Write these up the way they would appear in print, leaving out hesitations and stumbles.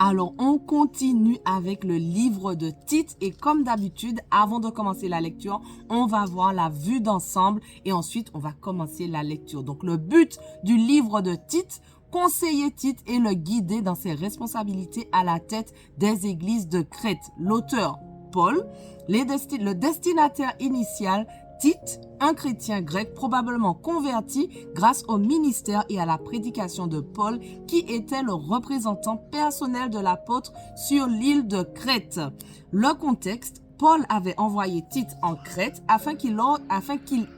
Alors, on continue avec le livre de Tite et comme d'habitude, avant de commencer la lecture, on va voir la vue d'ensemble et ensuite, on va commencer la lecture. Donc, le but du livre de Tite, conseiller Tite et le guider dans ses responsabilités à la tête des églises de Crète. L'auteur, Paul, le destinataire initial, Tite, un chrétien grec probablement converti grâce au ministère et à la prédication de Paul, qui était le représentant personnel de l'apôtre sur l'île de Crète. Le contexte, Paul avait envoyé Tite en Crète afin qu'il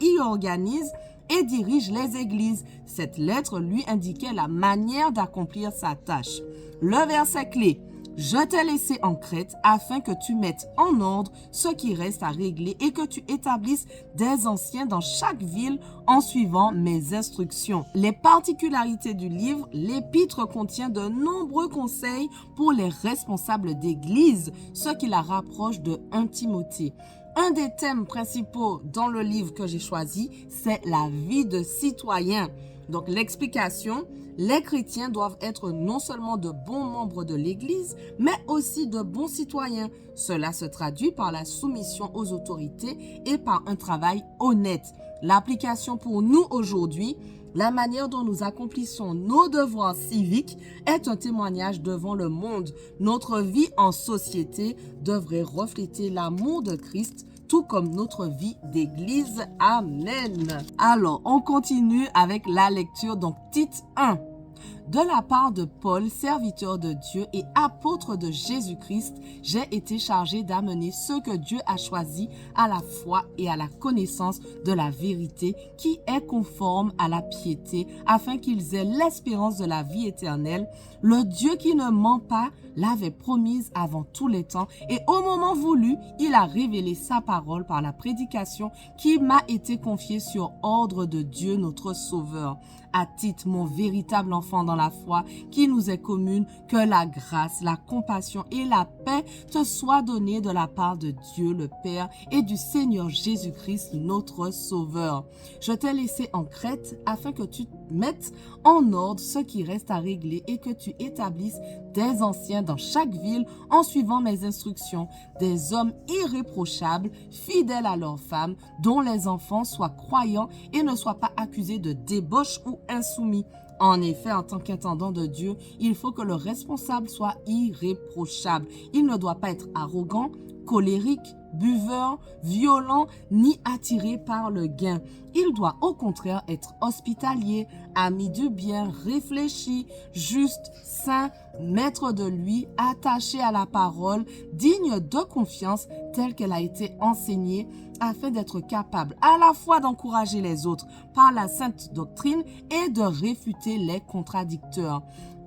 y organise et dirige les églises. Cette lettre lui indiquait la manière d'accomplir sa tâche. Le verset clé: je t'ai laissé en Crète afin que tu mettes en ordre ce qui reste à régler et que tu établisses des anciens dans chaque ville en suivant mes instructions. Les particularités du livre, l'épître contient de nombreux conseils pour les responsables d'église, ce qui la rapproche de 1 Timothée. Un des thèmes principaux dans le livre que j'ai choisi, c'est la vie de citoyen. Donc l'explication: les chrétiens doivent être non seulement de bons membres de l'Église, mais aussi de bons citoyens. Cela se traduit par la soumission aux autorités et par un travail honnête. L'application pour nous aujourd'hui: la manière dont nous accomplissons nos devoirs civiques est un témoignage devant le monde. Notre vie en société devrait refléter l'amour de Christ, tout comme notre vie d'église. Amen. Alors, on continue avec la lecture. Donc, Tite 1. De la part de Paul, serviteur de Dieu et apôtre de Jésus-Christ, j'ai été chargé d'amener ceux que Dieu a choisis à la foi et à la connaissance de la vérité qui est conforme à la piété, afin qu'ils aient l'espérance de la vie éternelle. Le Dieu qui ne ment pas l'avait promise avant tous les temps et au moment voulu, il a révélé sa parole par la prédication qui m'a été confiée sur ordre de Dieu notre Sauveur. À Tite, mon véritable enfant dans la foi, qui nous est commune, que la grâce, la compassion et la paix te soient données de la part de Dieu le Père et du Seigneur Jésus-Christ notre Sauveur. Je t'ai laissé en Crète afin que tu mettes en ordre ce qui reste à régler et que tu établisses des anciens dans chaque ville en suivant mes instructions, des hommes irréprochables, fidèles à leurs femmes, dont les enfants soient croyants et ne soient pas accusés de débauche ou insoumis. En effet, en tant qu'intendant de Dieu, il faut que le responsable soit irréprochable. Il ne doit pas être arrogant, colérique, buveur, violent, ni attiré par le gain. Il doit au contraire être hospitalier, ami du bien, réfléchi, juste, saint, maître de lui, attaché à la parole, digne de confiance telle qu'elle a été enseignée, afin d'être capable à la fois d'encourager les autres par la sainte doctrine et de réfuter les contradicteurs.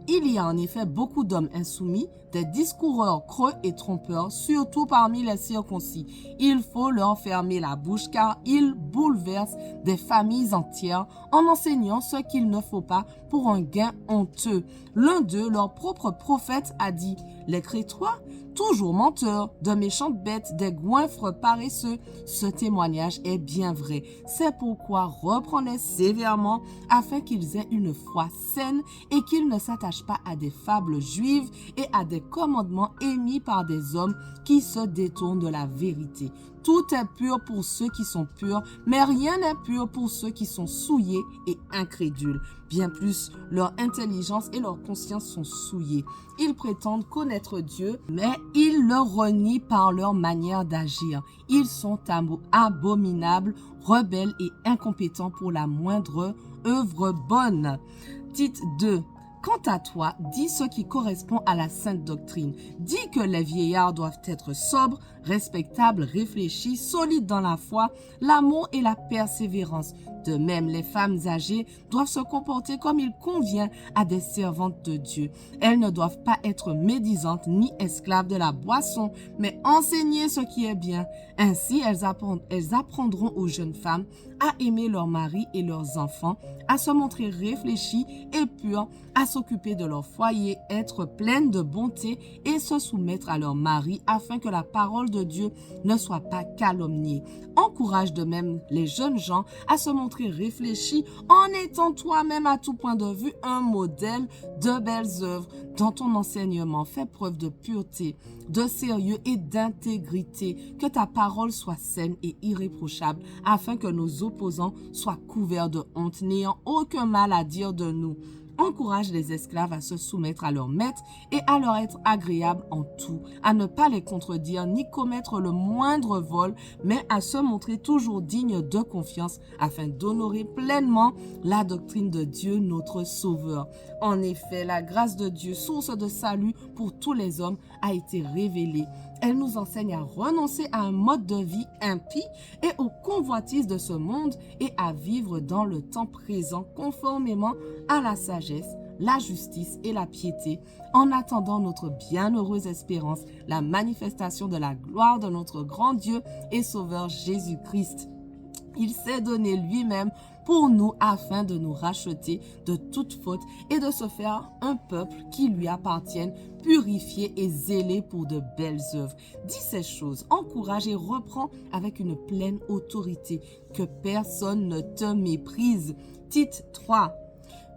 Il y a en effet beaucoup d'hommes insoumis, des discoureurs creux et trompeurs, surtout parmi les circoncis. Il faut leur fermer la bouche car ils bouleversent des familles entières en enseignant ce qu'il ne faut pas pour un gain honteux. L'un d'eux, leur propre prophète, a dit: les Crétois, toujours menteurs, de méchantes bêtes, des goinfres paresseux. Ce témoignage est bien vrai. C'est pourquoi reprenez sévèrement afin qu'ils aient une foi saine et qu'ils ne s'attachent pas à des fables juives et à des commandements émis par des hommes qui se détournent de la vérité. Tout est pur pour ceux qui sont purs, mais rien n'est pur pour ceux qui sont souillés et incrédules. Bien plus, leur intelligence et leur conscience sont souillées. Ils prétendent connaître Dieu, mais ils le renient par leur manière d'agir. Ils sont abominables, rebelles et incompétents pour la moindre œuvre bonne. Tite 2. Quant à toi, dis ce qui correspond à la sainte doctrine. Dis que les vieillards doivent être sobres, respectables, réfléchis, solides dans la foi, l'amour et la persévérance. De même, les femmes âgées doivent se comporter comme il convient à des servantes de Dieu. Elles ne doivent pas être médisantes ni esclaves de la boisson, mais enseigner ce qui est bien. Ainsi, elles apprendront aux jeunes femmes à aimer leur mari et leurs enfants, à se montrer réfléchies et pures, à s'occuper de leur foyer, être pleines de bonté et se soumettre à leur mari afin que la parole de Dieu ne soit pas calomniée. Encourage de même les jeunes gens à se montrer réfléchis en étant toi-même à tout point de vue un modèle de belles œuvres. Dans ton enseignement, fais preuve de pureté, de sérieux et d'intégrité. Que ta parole soit saine et irréprochable afin que nos opposants soient couverts de honte, n'ayant aucun mal à dire de nous. Encourage les esclaves à se soumettre à leur maître et à leur être agréables en tout, à ne pas les contredire ni commettre le moindre vol, mais à se montrer toujours dignes de confiance afin d'honorer pleinement la doctrine de Dieu, notre Sauveur. En effet, la grâce de Dieu, source de salut pour tous les hommes, a été révélée. Elle nous enseigne à renoncer à un mode de vie impie et aux convoitises de ce monde et à vivre dans le temps présent conformément à la sagesse, la justice et la piété, en attendant notre bienheureuse espérance, la manifestation de la gloire de notre grand Dieu et Sauveur Jésus-Christ. Il s'est donné lui-même pour nous afin de nous racheter de toute faute et de se faire un peuple qui lui appartienne, purifié et zélé pour de belles œuvres. Dis ces choses, encourage et reprends avec une pleine autorité, que personne ne te méprise. Tite 3.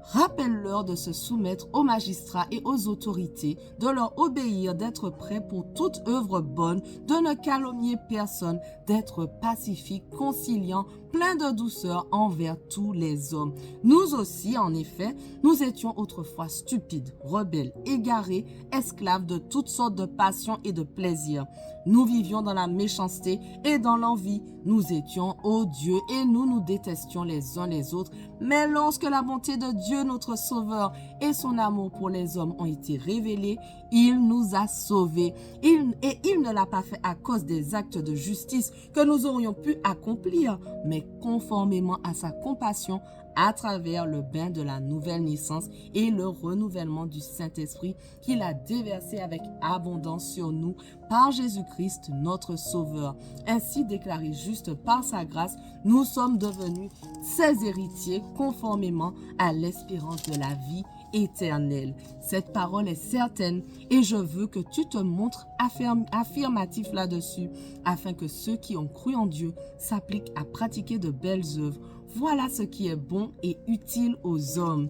Rappelle-leur de se soumettre aux magistrats et aux autorités, de leur obéir, d'être prêts pour toute œuvre bonne, de ne calomnier personne, d'être pacifique, conciliant, plein de douceur envers tous les hommes. Nous aussi, en effet, nous étions autrefois stupides, rebelles, égarés, esclaves de toutes sortes de passions et de plaisirs. Nous vivions dans la méchanceté et dans l'envie. Nous étions odieux et nous détestions les uns les autres. Mais lorsque la bonté de Dieu, notre Sauveur, et son amour pour les hommes ont été révélés, il nous a sauvés. Il ne l'a pas fait à cause des actes de justice que nous aurions pu accomplir, mais conformément à sa compassion à travers le bain de la nouvelle naissance et le renouvellement du Saint-Esprit qu'il a déversé avec abondance sur nous par Jésus-Christ, notre Sauveur. Ainsi déclaré juste par sa grâce, nous sommes devenus ses héritiers conformément à l'espérance de la vie éternelle. Cette parole est certaine et je veux que tu te montres affirmatif là-dessus afin que ceux qui ont cru en Dieu s'appliquent à pratiquer de belles œuvres. Voilà ce qui est bon et utile aux hommes.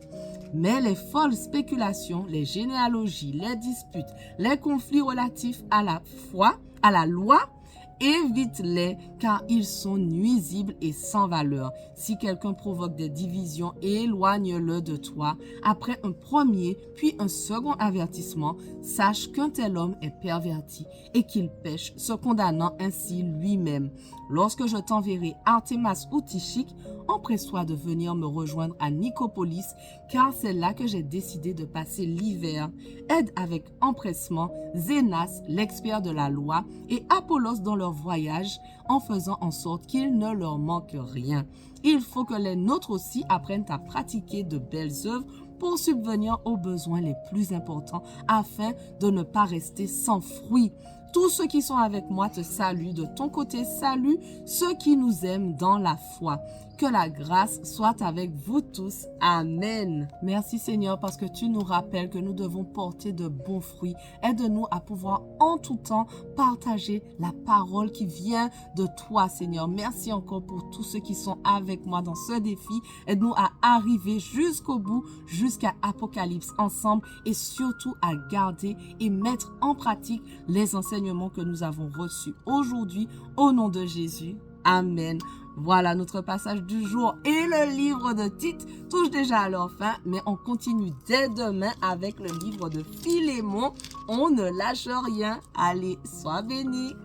Mais les folles spéculations, les généalogies, les disputes, les conflits relatifs à la foi, à la loi, évite-les car ils sont nuisibles et sans valeur. Si quelqu'un provoque des divisions, éloigne-le de toi. Après un premier puis un second avertissement, sache qu'un tel homme est perverti et qu'il pêche, se condamnant ainsi lui-même. Lorsque je t'enverrai Artémas ou Tychique, empresse-toi de venir me rejoindre à Nicopolis, car c'est là que j'ai décidé de passer l'hiver. Aide avec empressement Zénas, l'expert de la loi, et Apollos dans leur voyage, en faisant en sorte qu'il ne leur manque rien. Il faut que les nôtres aussi apprennent à pratiquer de belles œuvres pour subvenir aux besoins les plus importants, afin de ne pas rester sans fruit. Tous ceux qui sont avec moi te saluent. De ton côté, salue ceux qui nous aiment dans la foi. Que la grâce soit avec vous tous. Amen. Merci Seigneur parce que tu nous rappelles que nous devons porter de bons fruits. Aide-nous à pouvoir en tout temps partager la parole qui vient de toi Seigneur. Merci encore pour tous ceux qui sont avec moi dans ce défi. Aide-nous à arriver jusqu'au bout, jusqu'à Apocalypse ensemble et surtout à garder et mettre en pratique les enseignements que nous avons reçus aujourd'hui au nom de Jésus. Amen. Voilà, notre passage du jour et le livre de Tite touche déjà à leur fin, mais on continue dès demain avec le livre de Philémon. On ne lâche rien. Allez, sois bénis.